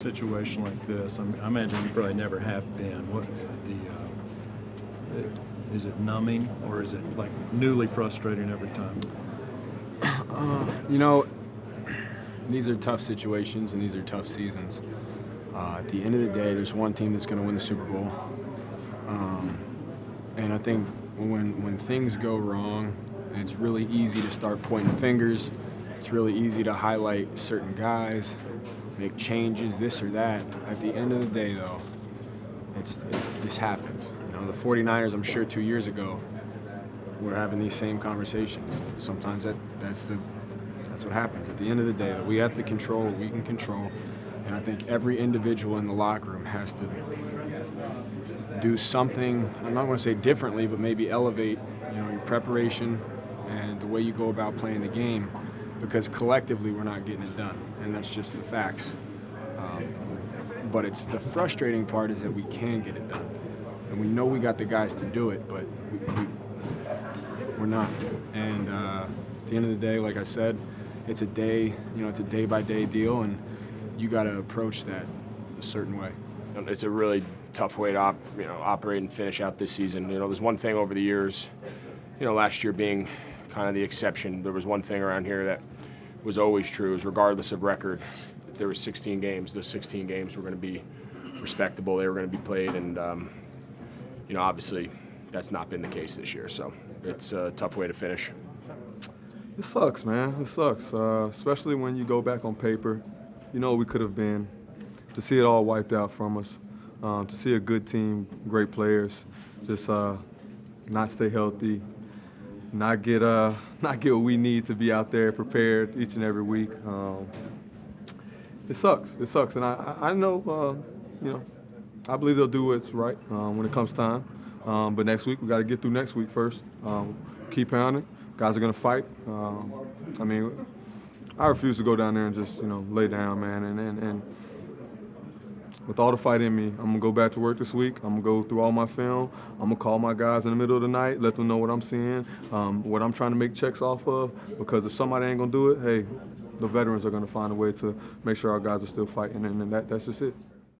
Situation like this, I imagine you probably never have been. What is it numbing, or is it like newly frustrating every time? You know, these are tough situations and these are tough seasons. At the end of the day, there's one team that's going to win the Super Bowl. And I think when things go wrong, it's really easy to start pointing fingers. It's really easy to highlight certain guys, make changes, this or that. At the end of the day, though, this happens. You know, the 49ers, I'm sure 2 years ago, were having these same conversations. Sometimes that's what happens. At the end of the day, though, we have to control what we can control. And I think every individual in the locker room has to do something, I'm not going to say differently, but maybe elevate, your preparation and the way you go about playing the game, because collectively we're not getting it done, and that's just the facts. But it's the frustrating part is that we can get it done, and we know we got the guys to do it, but we're not. And at the end of the day, like I said, it's a day-by-day deal, and you got to approach that a certain way. It's a really tough way to operate and finish out this season. There's one thing over the years, last year being kind of the exception. There was one thing around here that was always true, is regardless of record, if there were 16 games, those 16 games were going to be respectable. They were going to be played, and obviously that's not been the case this year. So it's a tough way to finish. It sucks, man. It sucks, especially when you go back on paper. We could have been. To see it all wiped out from us, to see a good team, great players, just not stay healthy, not get what we need to be out there prepared each and every week. It sucks. It sucks, and I know, I believe they'll do what's right when it comes time. But next week we got to get through next week first. Keep pounding. Guys are gonna fight. I refuse to go down there and just lay down, man, and with all the fight in me, I'm going to go back to work this week. I'm going to go through all my film. I'm going to call my guys in the middle of the night, let them know what I'm seeing, what I'm trying to make checks off of. Because if somebody ain't going to do it, hey, the veterans are going to find a way to make sure our guys are still fighting, and that's just it.